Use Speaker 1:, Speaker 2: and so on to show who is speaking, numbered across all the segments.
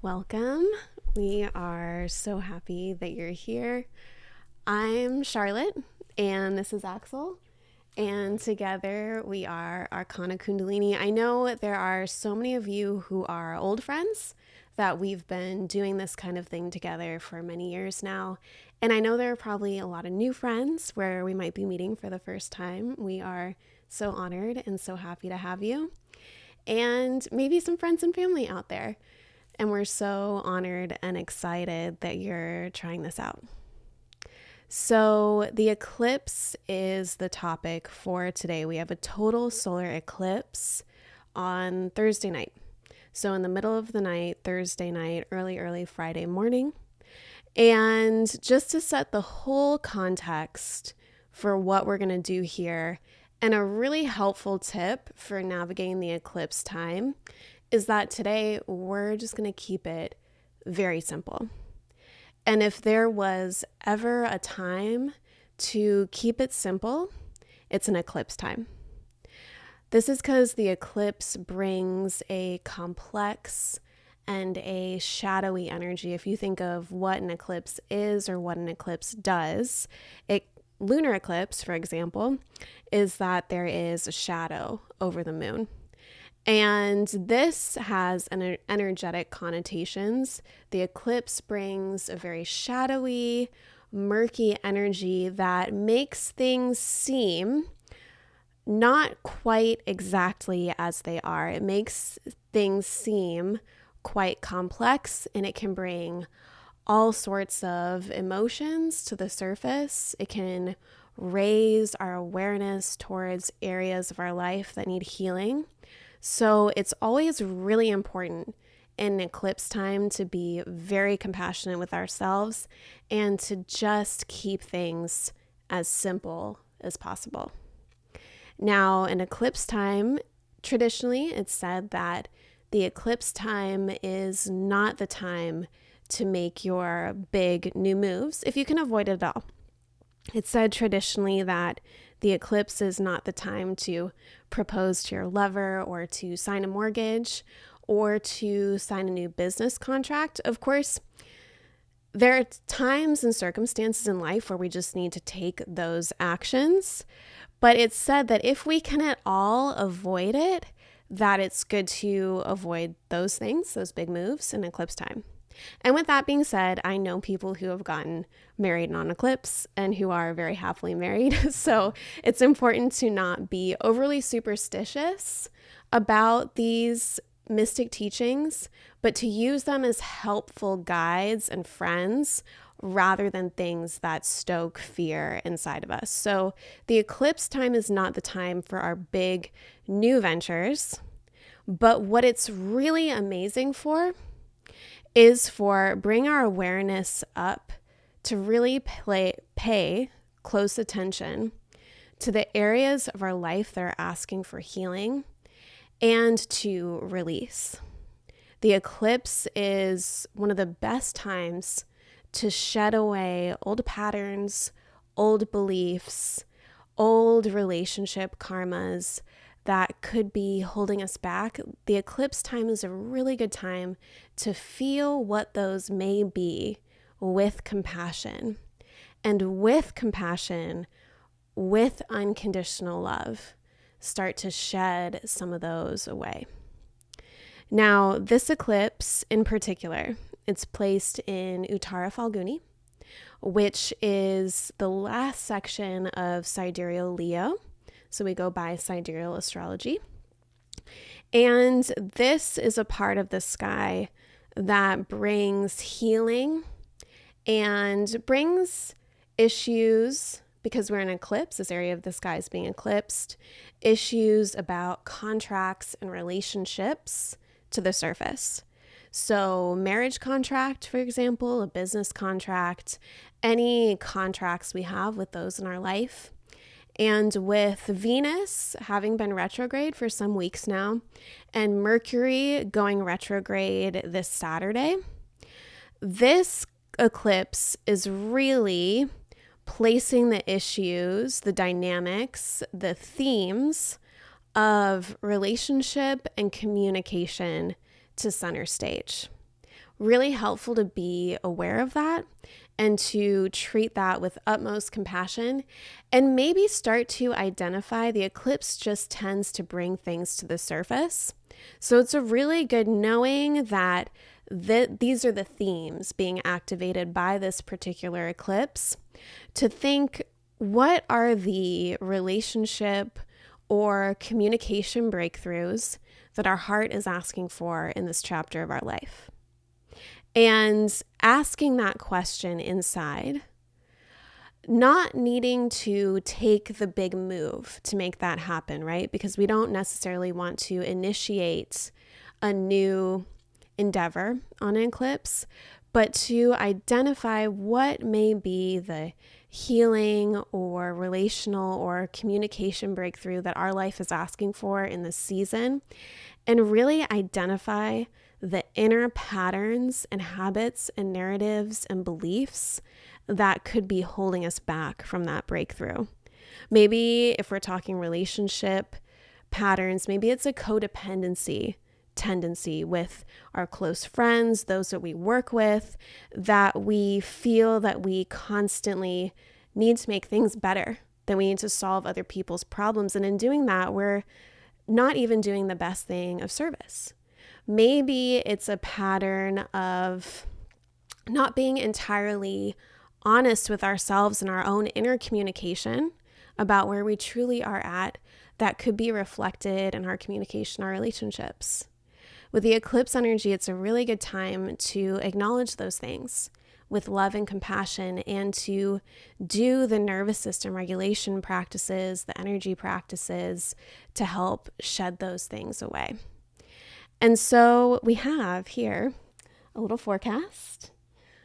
Speaker 1: Welcome. We are so happy that you're here. I'm Charlotte, and this is Axel. And together we are Arcana Kundalini. I know there are so many of you who are old friends that we've been doing this kind of thing together for many years now. And I know there are probably a lot of new friends where we might be meeting for the first time. We are so honored and so happy to have you. And maybe some friends and family out there. And we're so honored and excited that you're trying this out. So the eclipse is the topic for today. We have a total solar eclipse on Thursday night. So in the middle of the night, Thursday night, early Friday morning. And just to set the whole context for what we're going to do here, and a really helpful tip for navigating the eclipse time is that today we're just going to keep it very simple. And if there was ever a time to keep it simple, it's an eclipse time. This is because the eclipse brings a complex and a shadowy energy. If you think of what an eclipse is or what an eclipse does, lunar eclipse, for example, is that there is a shadow over the moon. And this has an energetic connotations. The eclipse brings a very shadowy, murky energy that makes things seem not quite exactly as they are. It makes things seem quite complex, and it can bring all sorts of emotions to the surface. It can raise our awareness towards areas of our life that need healing. So it's always really important in eclipse time to be very compassionate with ourselves and to just keep things as simple as possible. Now, in eclipse time, traditionally it's said that the eclipse time is not the time to make your big new moves if you can avoid it at all. It's said traditionally that the eclipse is not the time to propose to your lover or to sign a mortgage or to sign a new business contract. Of course, there are times and circumstances in life where we just need to take those actions. But it's said that if we can at all avoid it, that it's good to avoid those things, those big moves in eclipse time. And with that being said, I know people who have gotten married on eclipse and who are very happily married. So it's important to not be overly superstitious about these mystic teachings, but to use them as helpful guides and friends rather than things that stoke fear inside of us. So the eclipse time is not the time for our big new ventures, but what it's really amazing for is for bring our awareness up to really pay close attention to the areas of our life that are asking for healing and to release. The eclipse is one of the best times to shed away old patterns, old beliefs, old relationship karmas that could be holding us back. The eclipse time is a really good time to feel what those may be with compassion. And with compassion, with unconditional love, start to shed some of those away. Now, this eclipse in particular, it's placed in Uttara Falguni, which is the last section of sidereal Leo. So we go by sidereal astrology. And this is a part of the sky that brings healing and brings issues, because we're in eclipse, this area of the sky is being eclipsed, issues about contracts and relationships to the surface. So marriage contract, for example, a business contract, any contracts we have with those in our life. And with Venus having been retrograde for some weeks now, and Mercury going retrograde this Saturday, this eclipse is really placing the issues, the dynamics, the themes of relationship and communication to center stage. really helpful to be aware of that and to treat that with utmost compassion and maybe start to identify the eclipse just tends to bring things to the surface. So it's a really good knowing that these are the themes being activated by this particular eclipse, to think, what are the relationship or communication breakthroughs that our heart is asking for in this chapter of our life? And asking that question inside, not needing to take the big move to make that happen, right? Because we don't necessarily want to initiate a new endeavor on an eclipse, but to identify what may be the healing or relational or communication breakthrough that our life is asking for in this season, and really identify the inner patterns and habits and narratives and beliefs that could be holding us back from that breakthrough. Maybe if we're talking relationship patterns, maybe it's a codependency tendency with our close friends, those that we work with, that we feel that we constantly need to make things better, that we need to solve other people's problems. And in doing that, we're not even doing the best thing of service. Maybe it's a pattern of not being entirely honest with ourselves and our own inner communication about where we truly are at, that could be reflected in our communication, our relationships. With the eclipse energy, it's a really good time to acknowledge those things with love and compassion, and to do the nervous system regulation practices, the energy practices to help shed those things away. And so we have here a little forecast,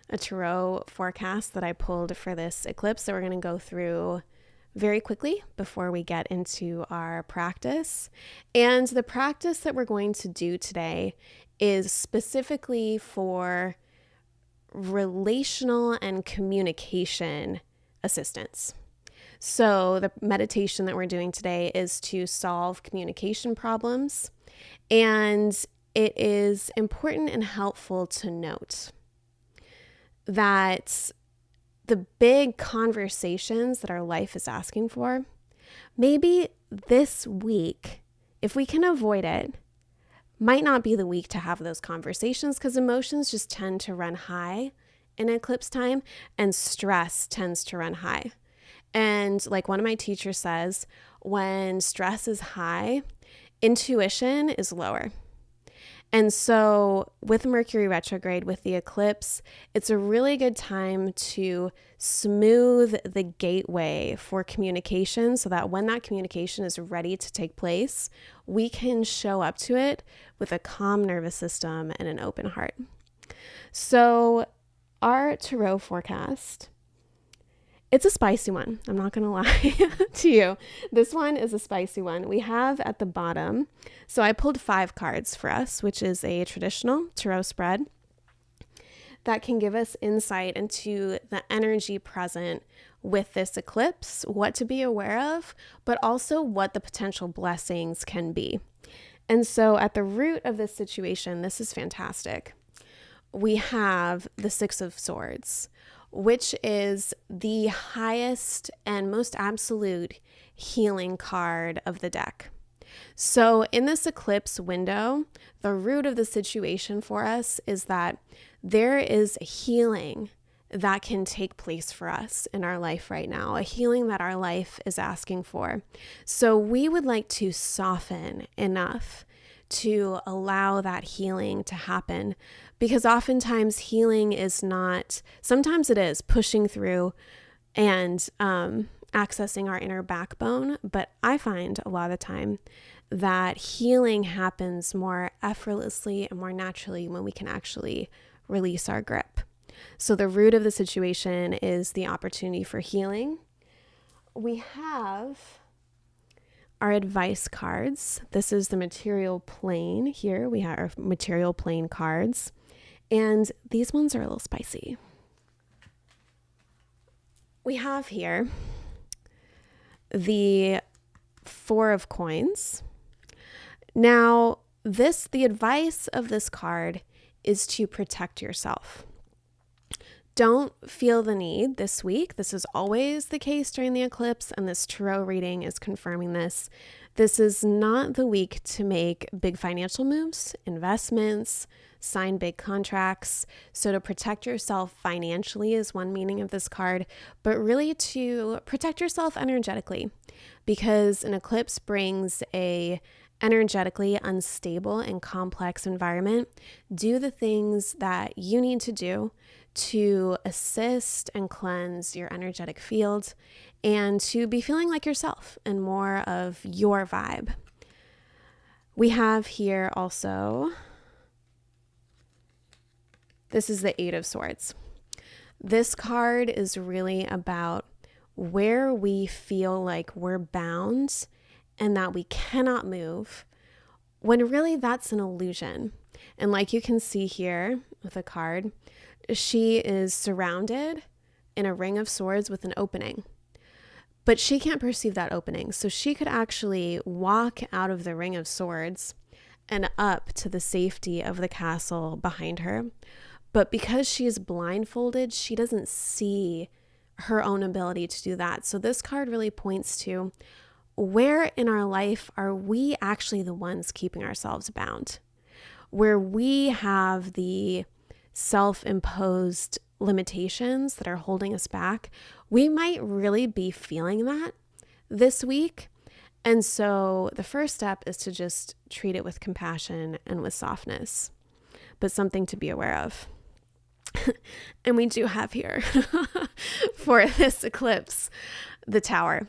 Speaker 1: a tarot forecast that I pulled for this eclipse that we're going to go through very quickly before we get into our practice. And the practice that we're going to do today is specifically for relational and communication assistance. So the meditation that we're doing today is to solve communication problems. And it is important and helpful to note that the big conversations that our life is asking for, maybe this week, if we can avoid it, might not be the week to have those conversations, because emotions just tend to run high in eclipse time and stress tends to run high. And like one of my teachers says, when stress is high, intuition is lower. And so with Mercury retrograde, with the eclipse, it's a really good time to smooth the gateway for communication so that when that communication is ready to take place, we can show up to it with a calm nervous system and an open heart. So our tarot forecast, it's a spicy one. I'm not going to lie to you. This one is a spicy one. We have at the bottom, so I pulled 5 cards for us, which is a traditional tarot spread that can give us insight into the energy present with this eclipse, what to be aware of, but also what the potential blessings can be. And so at the root of this situation, this is fantastic. We have the 6 of Swords, which is the highest and most absolute healing card of the deck. So in this eclipse window, the root of the situation for us is that there is healing that can take place for us in our life right now, a healing that our life is asking for. So we would like to soften enough to allow that healing to happen, because oftentimes healing is not, sometimes it is pushing through and accessing our inner backbone, but I find a lot of the time that healing happens more effortlessly and more naturally when we can actually release our grip. So the root of the situation is the opportunity for healing. We have our advice cards. This is the material plane here. We have our material plane cards, and these ones are a little spicy. We have here the 4 of Coins. Now, the advice of this card is to protect yourself. Don't feel the need this week. This is always the case during the eclipse, and this tarot reading is confirming this. This is not the week to make big financial moves, investments, sign big contracts. So to protect yourself financially is one meaning of this card, but really to protect yourself energetically, because an eclipse brings a energetically unstable and complex environment. Do the things that you need to do to assist and cleanse your energetic field and to be feeling like yourself and more of your vibe. We have here also, this is the Eight of Swords. This card is really about where we feel like we're bound and that we cannot move, when really that's an illusion. And like you can see here with a card, she is surrounded in a ring of swords with an opening, but she can't perceive that opening. So she could actually walk out of the ring of swords and up to the safety of the castle behind her. But because she is blindfolded, she doesn't see her own ability to do that. So this card really points to where in our life are we actually the ones keeping ourselves bound, where we have the self-imposed limitations that are holding us back. We might really be feeling that this week. And so the first step is to just treat it with compassion and with softness, but something to be aware of. And we do have here for this eclipse, the Tower.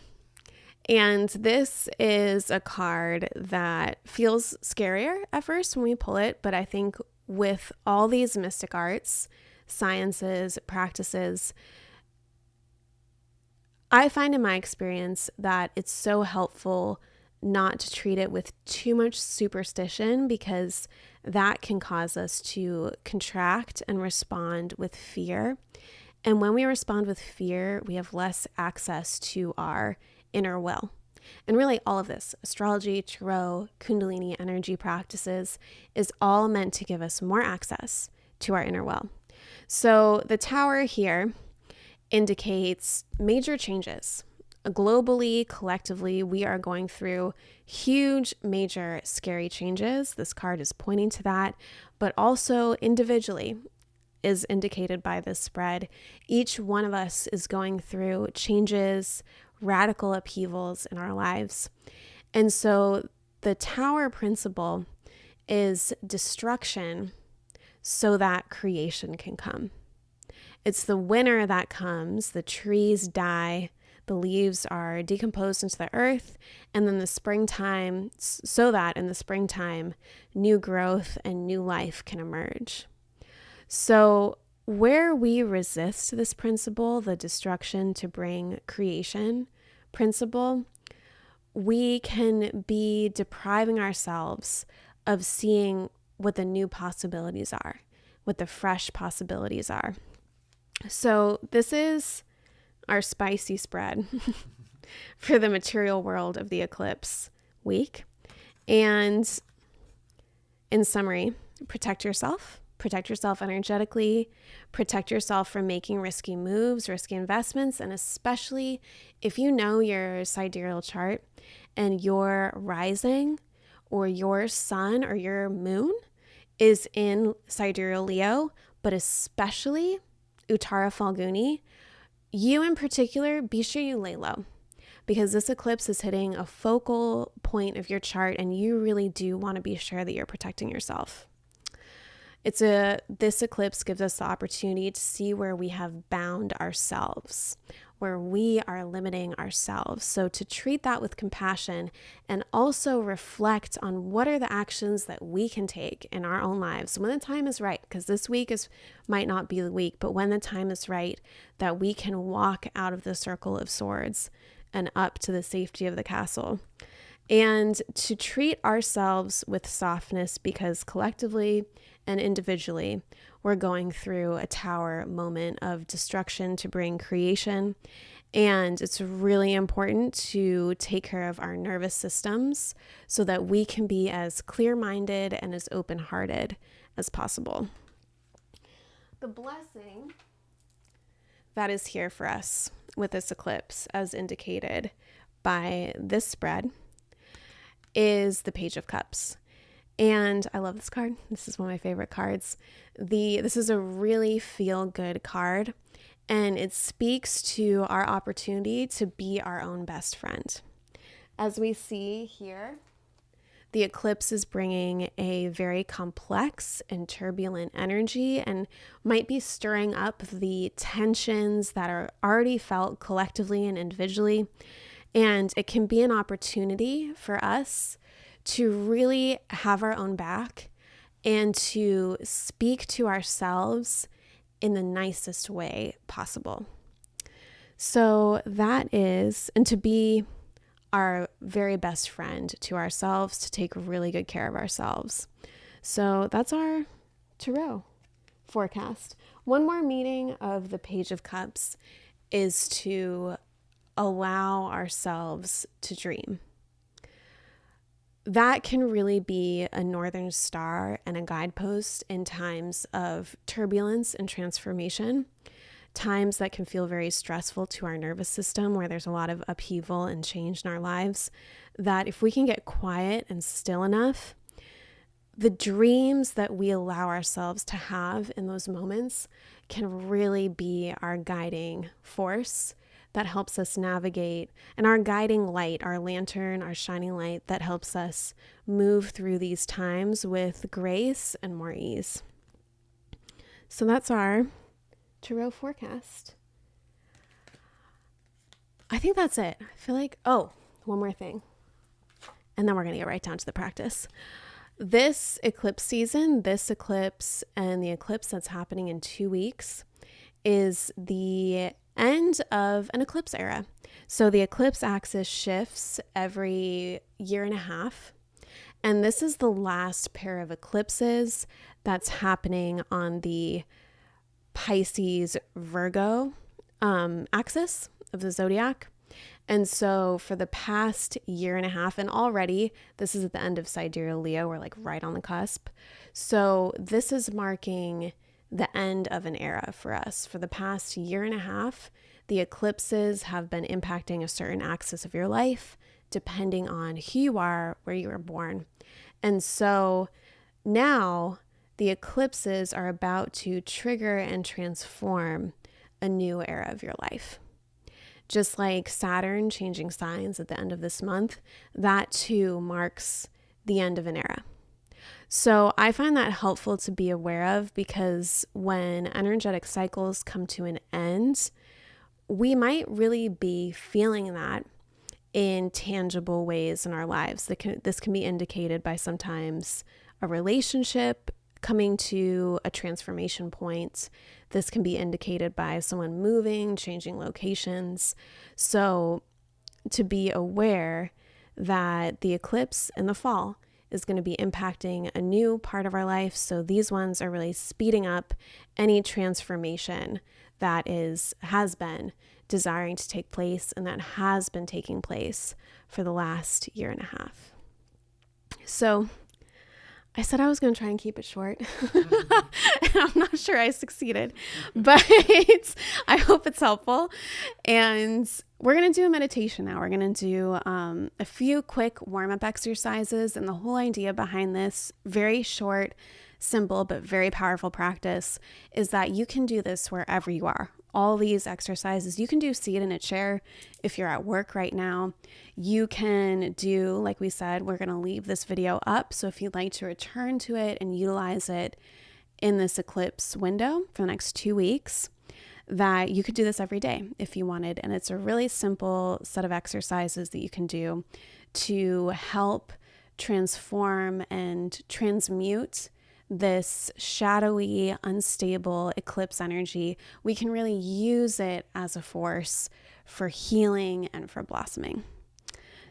Speaker 1: And this is a card that feels scarier at first when we pull it, but I think with all these mystic arts, sciences, practices, I find in my experience that it's so helpful not to treat it with too much superstition, because that can cause us to contract and respond with fear. And when we respond with fear, we have less access to our inner will. And really all of this, astrology, tarot, kundalini energy practices, is all meant to give us more access to our inner will. So the Tower here indicates major changes. Globally, collectively, we are going through huge, major, scary changes. This card is pointing to that, but also individually is indicated by this spread. Each one of us is going through changes, radical upheavals in our lives. And so the Tower principle is destruction so that creation can come. It's the winter that comes, the trees die, the leaves are decomposed into the earth, and then the springtime, so that in the springtime, new growth and new life can emerge. So where we resist this principle, the destruction to bring creation principle, we can be depriving ourselves of seeing what the new possibilities are, what the fresh possibilities are. So this is our spicy spread for the material world of the eclipse week. And in summary, protect yourself energetically, protect yourself from making risky moves, risky investments, and especially if you know your sidereal chart and your rising or your sun or your moon is in sidereal Leo, but especially Uttara Falguni, you in particular, be sure you lay low, because this eclipse is hitting a focal point of your chart and you really do want to be sure that you're protecting yourself. This eclipse gives us the opportunity to see where we have bound ourselves, where we are limiting ourselves. So to treat that with compassion and also reflect on what are the actions that we can take in our own lives when the time is right, because this week might not be the week, but when the time is right, that we can walk out of the circle of swords and up to the safety of the castle. And to treat ourselves with softness, because collectively and individually, we're going through a Tower moment of destruction to bring creation. And it's really important to take care of our nervous systems so that we can be as clear-minded and as open-hearted as possible. the blessing that is here for us with this eclipse, as indicated by this spread, is the Page of Cups. And I love this card. This is one of my favorite cards. This is a really feel-good card, and it speaks to our opportunity to be our own best friend. As we see here, the eclipse is bringing a very complex and turbulent energy and might be stirring up the tensions that are already felt collectively and individually. And it can be an opportunity for us to really have our own back and to speak to ourselves in the nicest way possible. So that is, and to be our very best friend to ourselves, to take really good care of ourselves. So that's our tarot forecast. One more meaning of the Page of Cups is to allow ourselves to dream. That can really be a northern star and a guidepost in times of turbulence and transformation, times that can feel very stressful to our nervous system, where there's a lot of upheaval and change in our lives, that if we can get quiet and still enough, the dreams that we allow ourselves to have in those moments can really be our guiding force that helps us navigate, and our guiding light, our lantern, our shining light that helps us move through these times with grace and more ease. So that's our tarot forecast. I think that's it. I feel like, one more thing, and then we're going to get right down to the practice. This eclipse season, this eclipse and the eclipse that's happening in 2 weeks is the end of an eclipse era. So the eclipse axis shifts every year and a half. And this is the last pair of eclipses that's happening on the Pisces Virgo axis of the zodiac. And so for the past year and a half, and already this is at the end of Sidereal Leo, we're like right on the cusp. So this is marking the end of an era for us. For the past year and a half, the eclipses have been impacting a certain axis of your life, depending on who you are, where you were born. And so now the eclipses are about to trigger and transform a new era of your life. Just like Saturn changing signs at the end of this month, that too marks the end of an era. So I find that helpful to be aware of, because when energetic cycles come to an end, we might really be feeling that in tangible ways in our lives. This can be indicated by sometimes a relationship coming to a transformation point. This can be indicated by someone moving, changing locations. So to be aware that the eclipse in the fall is going to be impacting a new part of our life. So these ones are really speeding up any transformation that has been desiring to take place and that has been taking place for the last year and a half. So I said I was going to try and keep it short. And I'm not sure I succeeded, but I hope it's helpful. And we're going to do a meditation now. We're going to do a few quick warm-up exercises. And the whole idea behind this very short, simple, but very powerful practice is that you can do this wherever you are. All these exercises you can do seated in a chair. If you're at work right now, you can do, like we said, we're going to leave this video up. So if you'd like to return to it and utilize it in this eclipse window for the next 2 weeks, that you could do this every day if you wanted. And it's a really simple set of exercises that you can do to help transform and transmute this shadowy, unstable eclipse energy. We can really use it as a force for healing and for blossoming.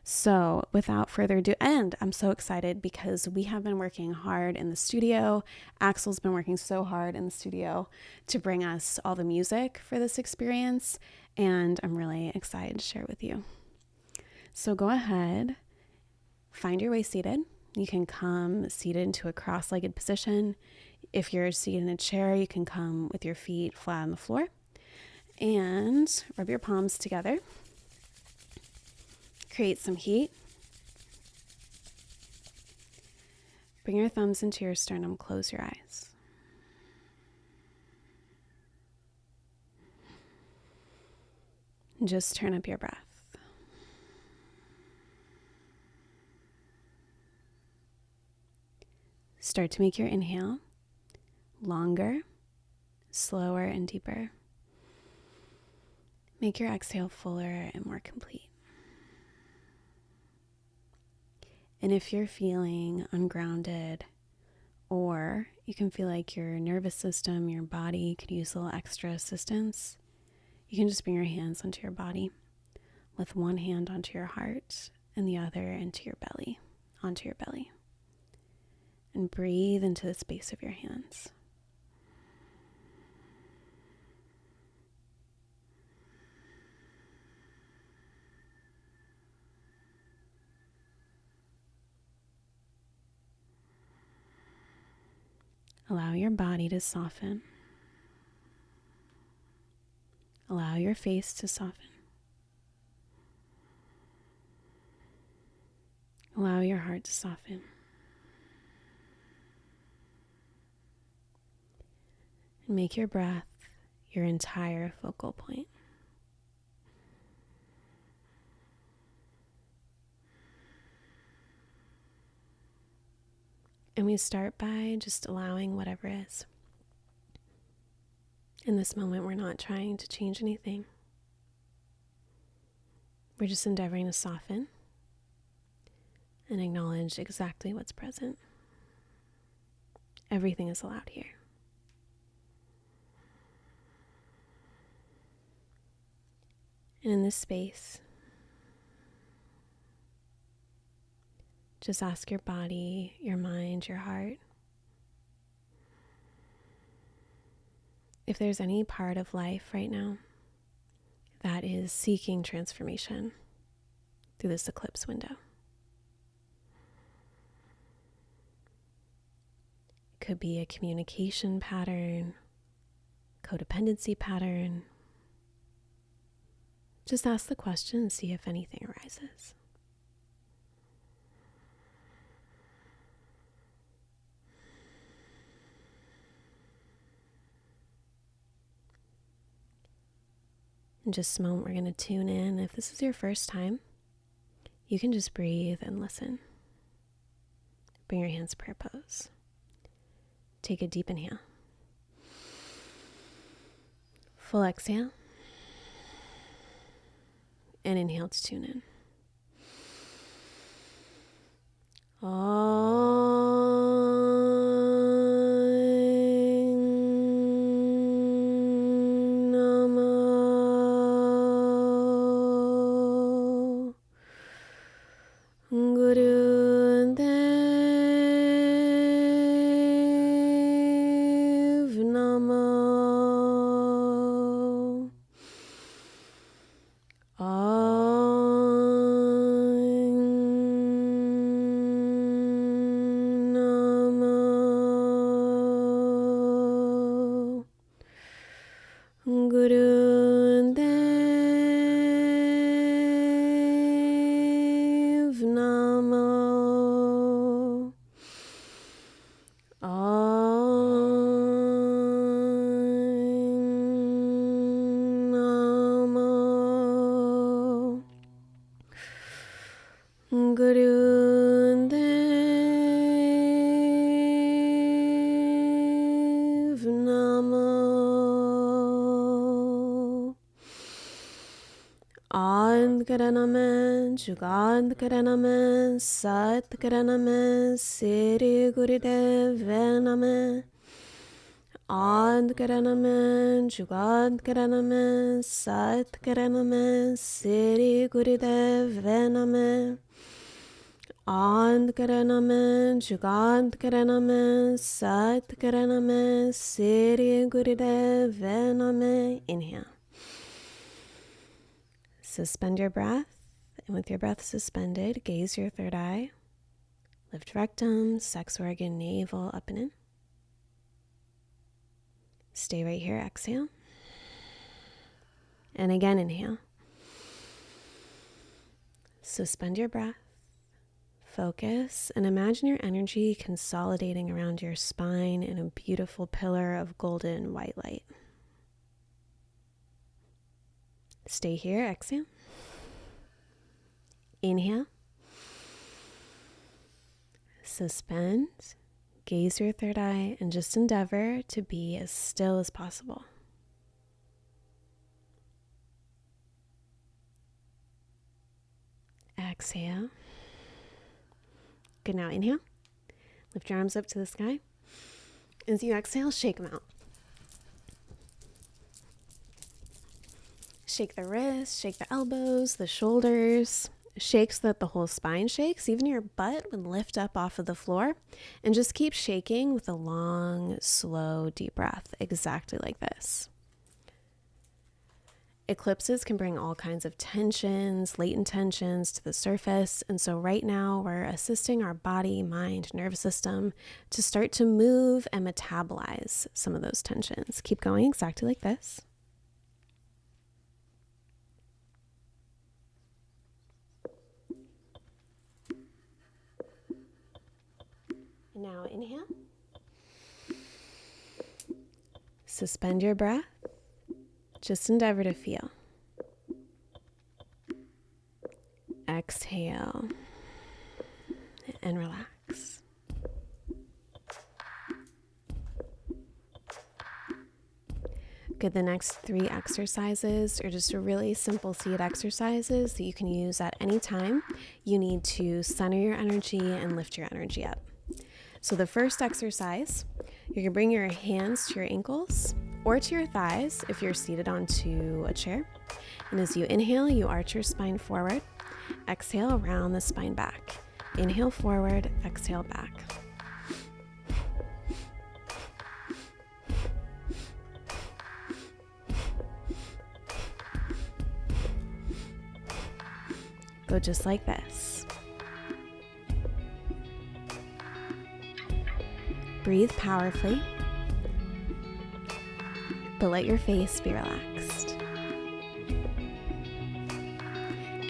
Speaker 1: So without further ado, and I'm so excited because we have been working hard in the studio. Axel's been working so hard in the studio to bring us all the music for this experience, and I'm really excited to share it with you. So go ahead, find your way seated. You can come seated into a cross-legged position. If you're seated in a chair, you can come with your feet flat on the floor and rub your palms together. Create some heat. Bring your thumbs into your sternum, close your eyes. Just turn up your breath. Start to make your inhale longer, slower, and deeper. Make your exhale fuller and more complete. And if you're feeling ungrounded, or you can feel like your nervous system, your body could use a little extra assistance, you can just bring your hands onto your body, with one hand onto your heart and the other onto your belly. And breathe into the space of your hands. Allow your body to soften. Allow your face to soften. Allow your heart to soften. And make your breath your entire focal point. And we start by just allowing whatever is. In this moment, we're not trying to change anything. We're just endeavoring to soften and acknowledge exactly what's present. Everything is allowed here. And in this space, just ask your body, your mind, your heart, if there's any part of life right now that is seeking transformation through this eclipse window. It could be a communication pattern, codependency pattern. Just ask the question and see if anything arises. In just a moment, we're going to tune in. If this is your first time, you can just breathe and listen. Bring your hands to prayer pose. Take a deep inhale. Full exhale. And inhale to tune in. Karaname, Jugad Karaname, Sat Karaname, Siri Gurudev Vename, Ad Karaname, Jugad Karaname, Sat Karaname, Siri Gurudev Vename, Ad Karaname, Jugad Karaname, Sat Karaname, Siri Gurudev Vename. Inhale. Suspend your breath, and with your breath suspended, gaze your third eye. Lift rectum, sex organ, navel, up and in. Stay right here. Exhale. And again, inhale. Suspend your breath. Focus and imagine your energy consolidating around your spine in a beautiful pillar of golden white light. Stay here. Exhale. Inhale. Suspend. Gaze your third eye and just endeavor to be as still as possible. Exhale. Good. Now inhale. Lift your arms up to the sky. As you exhale, shake them out. Shake the wrists, shake the elbows, the shoulders. Shake so that the whole spine shakes. Even your butt would lift up off of the floor. And just keep shaking with a long, slow, deep breath, exactly like this. Eclipses can bring all kinds of tensions, latent tensions to the surface. And so right now we're assisting our body, mind, nervous system to start to move and metabolize some of those tensions. Keep going exactly like this. And now inhale. Suspend your breath. Just endeavor to feel. Exhale and relax. Good. The next 3 exercises are just really simple seated exercises that you can use at any time. You need to center your energy and lift your energy up. So the first exercise, you're going to bring your hands to your ankles or to your thighs if you're seated onto a chair. And as you inhale, you arch your spine forward. Exhale, round the spine back. Inhale forward, exhale back. Go just like this. Breathe powerfully, but let your face be relaxed.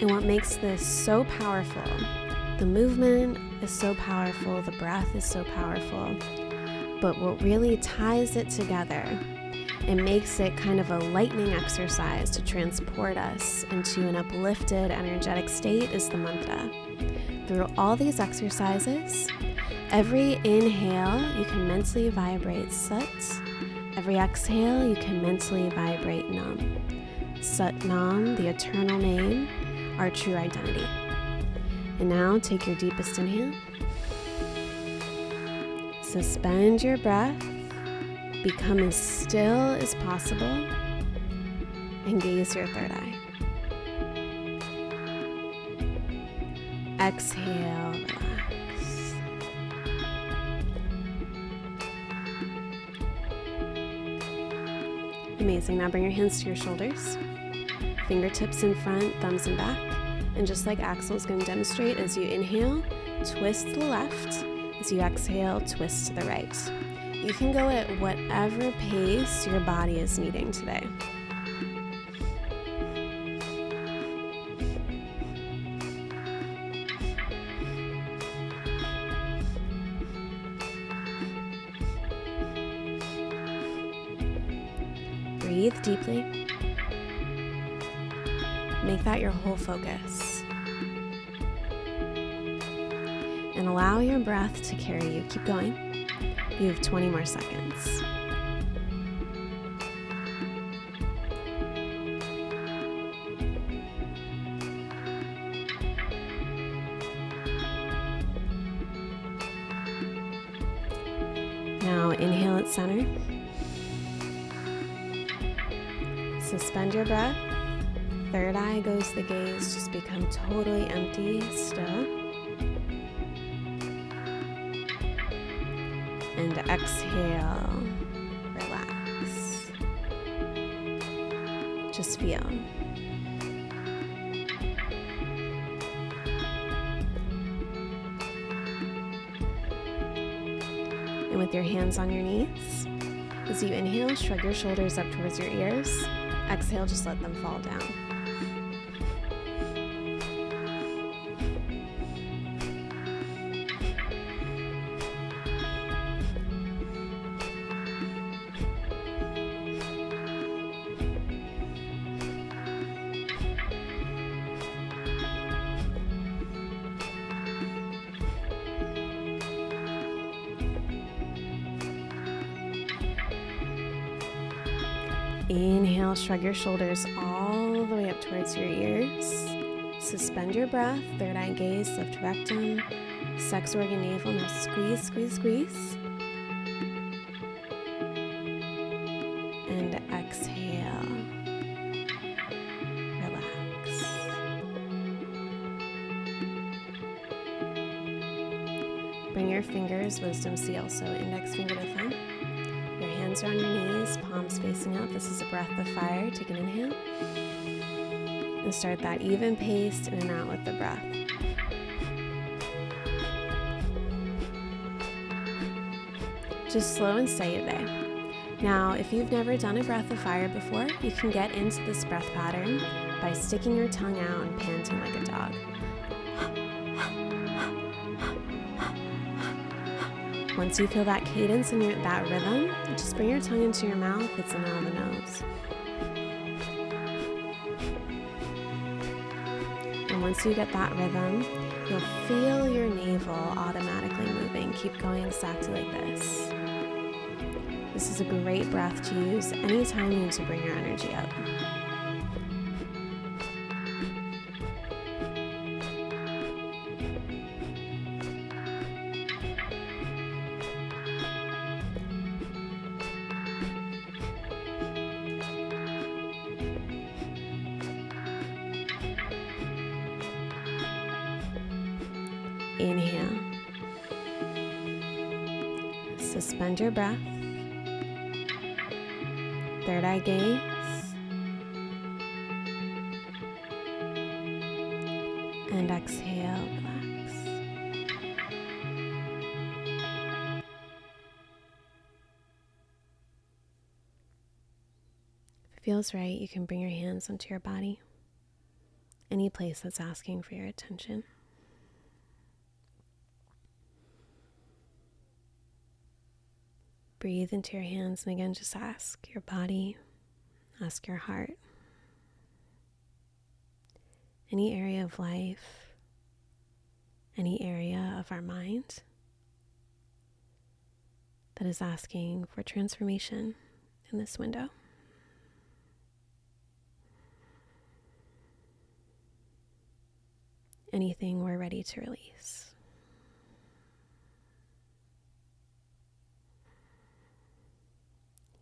Speaker 1: And what makes this so powerful, the movement is so powerful, the breath is so powerful, but what really ties it together and makes it kind of a lightning exercise to transport us into an uplifted, energetic state is the mantra. Through all these exercises, every inhale, you can mentally vibrate Sat. Every exhale, you can mentally vibrate Nam. Sat Nam, the eternal name, our true identity. And now take your deepest inhale. Suspend your breath. Become as still as possible. And gaze your third eye. Exhale, relax. Amazing. Now bring your hands to your shoulders. Fingertips in front, thumbs in back. And just like Axel's going to demonstrate, as you inhale, twist to the left. As you exhale, twist to the right. You can go at whatever pace your body is needing today. Breathe deeply. Make that your whole focus. And allow your breath to carry you. Keep going. You have 20 more seconds. Now inhale at center. Suspend your breath. Third eye goes the gaze. Just become totally empty, still. And exhale, relax. Just feel. And with your hands on your knees, As you inhale, shrug your shoulders up towards your ears. Exhale, just let them fall down. Inhale, shrug your shoulders all the way up towards your ears. Suspend your breath, third eye gaze, lift rectum, sex organ navel. Now squeeze, squeeze, squeeze. And exhale. Relax. Bring your fingers, wisdom seal, so index finger to thumb. Your hands are on your knees, palms facing out. This is a breath of fire. Take an inhale. And start that even pace in and out with the breath. Just slow and steady today. Now, if you've never done a breath of fire before, you can get into this breath pattern by sticking your tongue out and panting like a dog. Once you feel that cadence and that rhythm, just bring your tongue into your mouth. It's in out of the nose. And once you get that rhythm, you'll feel your navel automatically moving. Keep going exactly like this. This is a great breath to use anytime you need to bring your energy up. Inhale. Suspend your breath. Third eye gaze. And exhale, relax. If it feels right, you can bring your hands onto your body. Any place that's asking for your attention. Breathe into your hands, and again, just ask your body, ask your heart. Any area of life, any area of our mind that is asking for transformation in this window. Anything we're ready to release.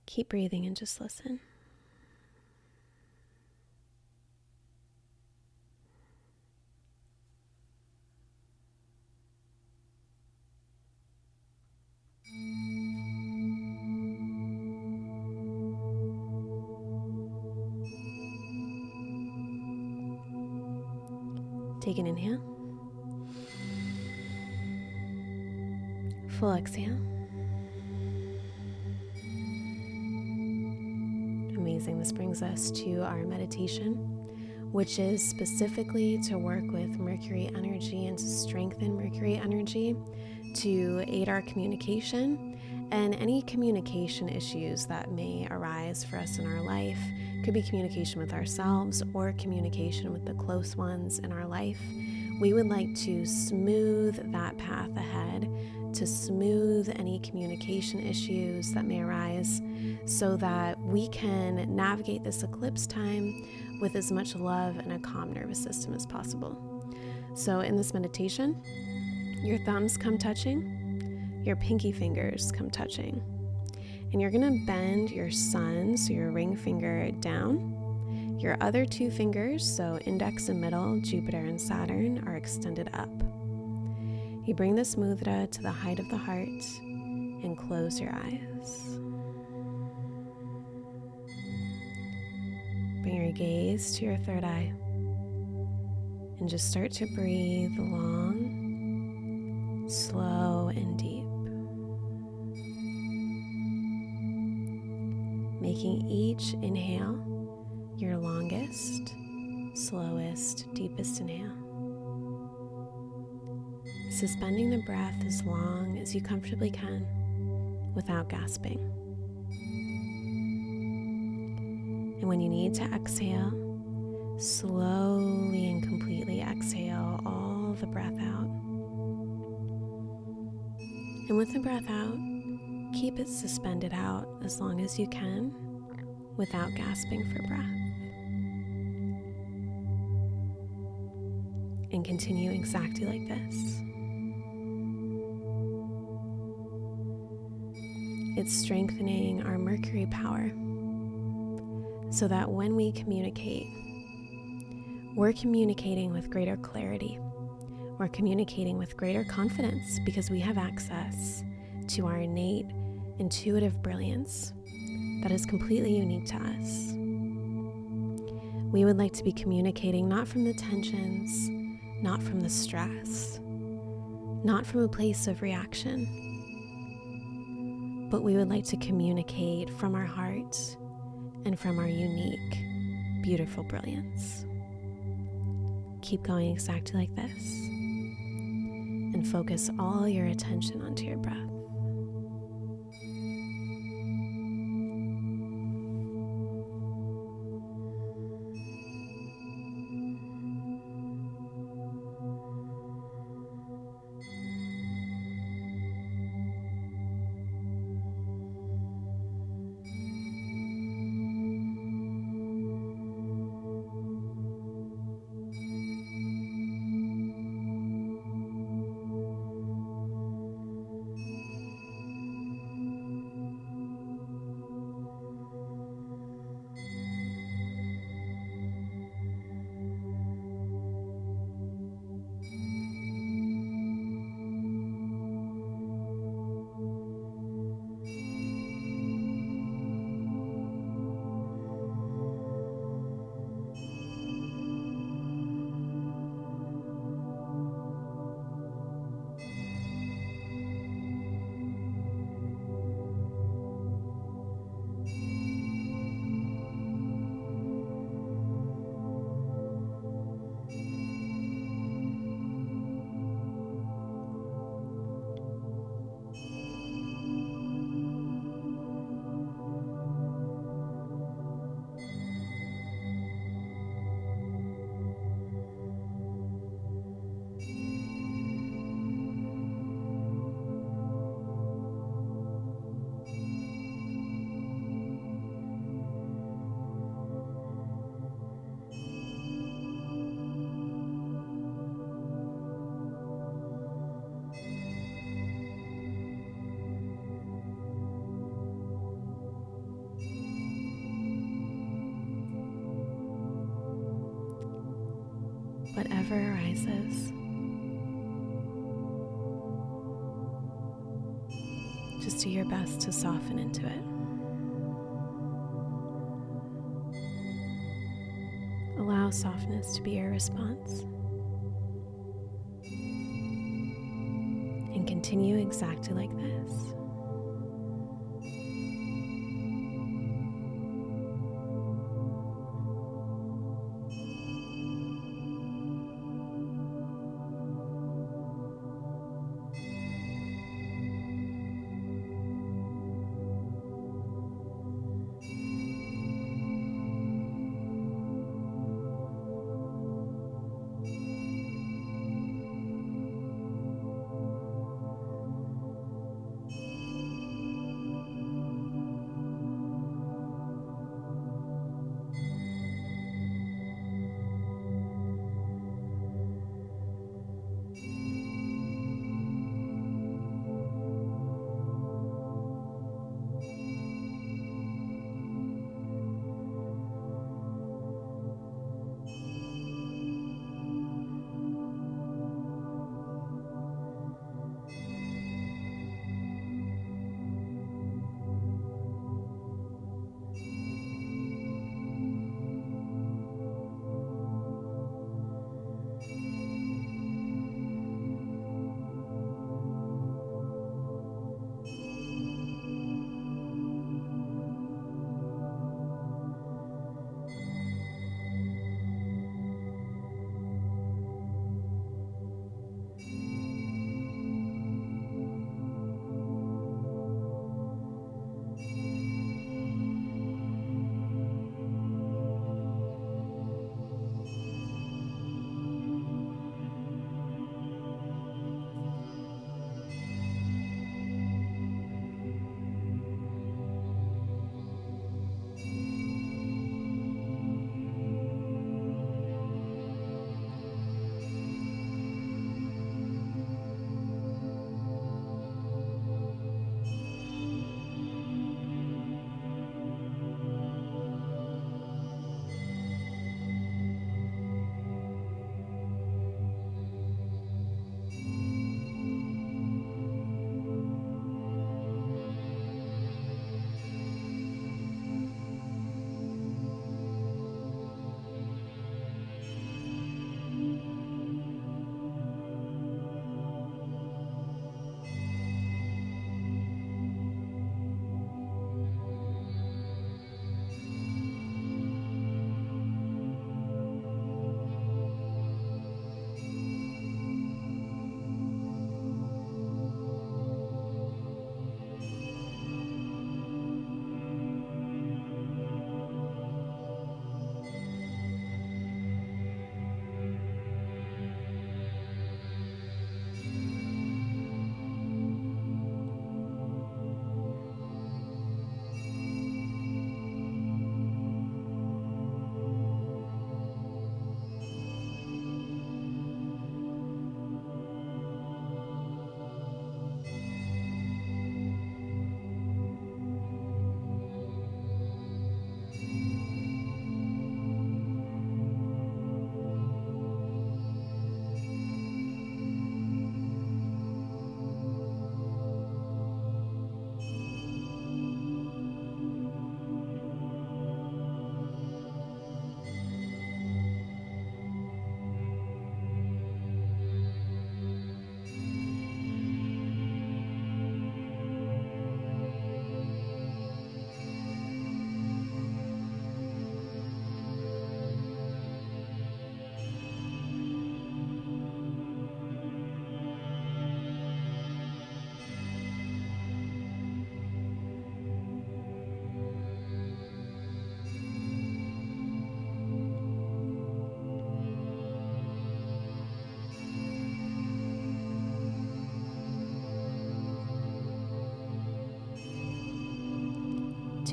Speaker 1: Keep breathing and just listen. Take an inhale. Full exhale. Amazing. This brings us to our meditation, which is specifically to work with Mercury energy and to strengthen Mercury energy to aid our communication and any communication issues that may arise for us in our life. Could be communication with ourselves or communication with the close ones in our life. We would like to smooth that path ahead, to smooth any communication issues that may arise so that we can navigate this eclipse time with as much love and a calm nervous system as possible. So in this meditation, your thumbs come touching, your pinky fingers come touching, and you're going to bend your sun, so your ring finger down. Your other two fingers, so index and middle, Jupiter and Saturn, are extended up. You bring this mudra to the height of the heart and close your eyes. Bring your gaze to your third eye and just start to breathe long, slow, and deep. making each inhale your longest, slowest, deepest inhale. Suspending the breath as long as you comfortably can without gasping. And when you need to exhale, slowly and completely exhale all the breath out. And with the breath out, keep it suspended out as long as you can without gasping for breath. And continue exactly like this. It's strengthening our Mercury power so that when we communicate, we're communicating with greater clarity. We're communicating with greater confidence because we have access to our innate, intuitive brilliance that is completely unique to us. We would like to be communicating not from the tensions, not from the stress, not from a place of reaction, but we would like to communicate from our heart and from our unique, beautiful brilliance. Keep going exactly like this and focus all your attention onto your breath. Whatever arises, just do your best to soften into it. Allow softness to be your response. And continue exactly like this.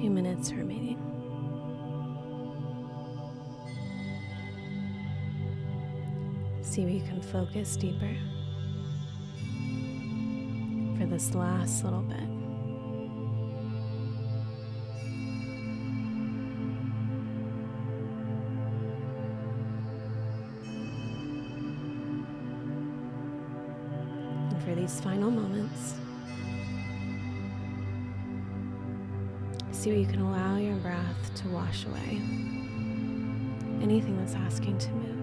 Speaker 1: 2 minutes remaining. See where you can focus deeper for this last little bit. And for these final moments, see what you can allow your breath to wash away. Anything that's asking to move.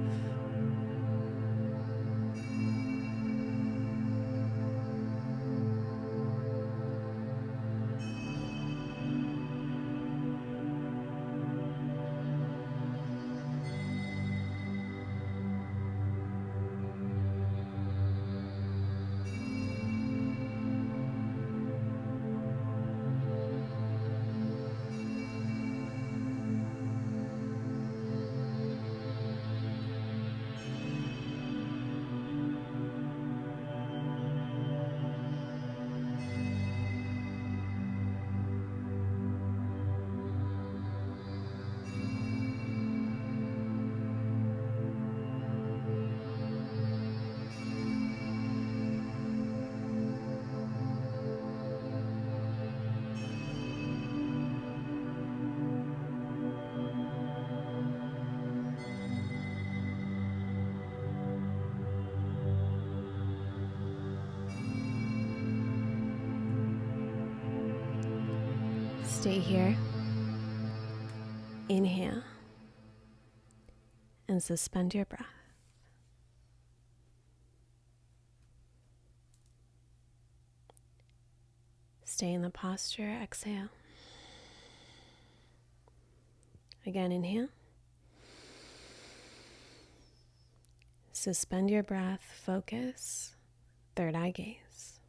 Speaker 1: Stay here. Inhale and suspend your breath. Stay in the posture. Exhale. Again, inhale. Suspend your breath. Focus. Third eye gaze.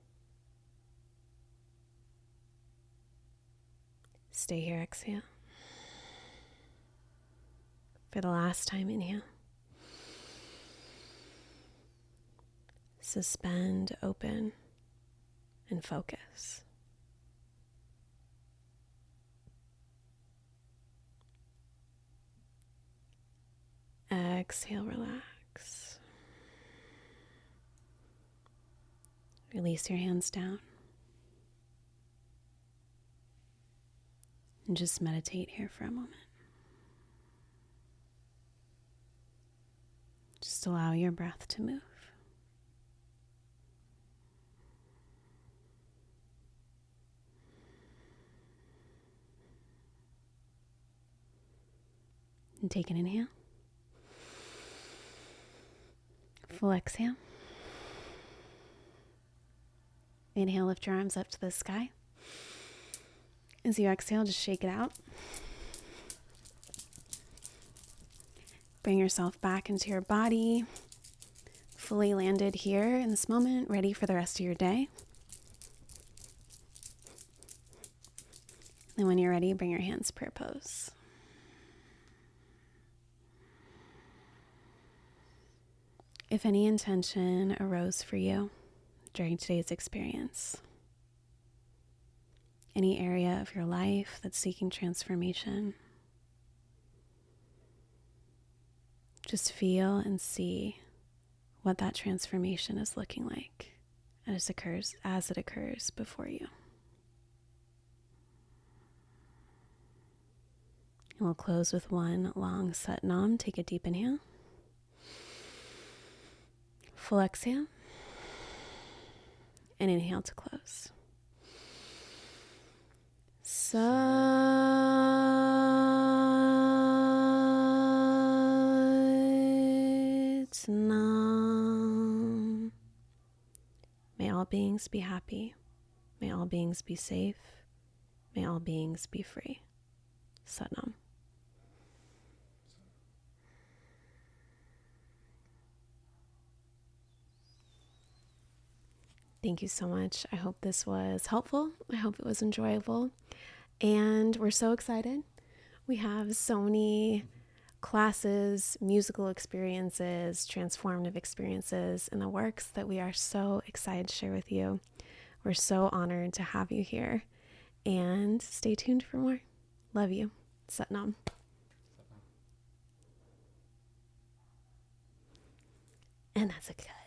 Speaker 1: Stay here. Exhale. For the last time, inhale. Suspend, open, and focus. Exhale, relax. Release your hands down. And just meditate here for a moment. Just allow your breath to move. And take an inhale. Full exhale. Inhale, lift your arms up to the sky. As you exhale, just shake it out. Bring yourself back into your body. Fully landed here in this moment, ready for the rest of your day. And when you're ready, bring your hands prayer pose. If any intention arose for you during today's experience, any area of your life that's seeking transformation, just feel and see what that transformation is looking like as it occurs before you. And we'll close with one long Sat Nam. Take a deep inhale. Full exhale. And inhale to close. Sat Nam. May all beings be happy. May all beings be safe. May all beings be free. Sat Nam. Thank you so much. I hope this was helpful. I hope it was enjoyable. And we're so excited. We have so many classes, musical experiences, transformative experiences in the works that we are so excited to share with you. We're so honored to have you here. And stay tuned for more. Love you. Satnam. And that's a cut.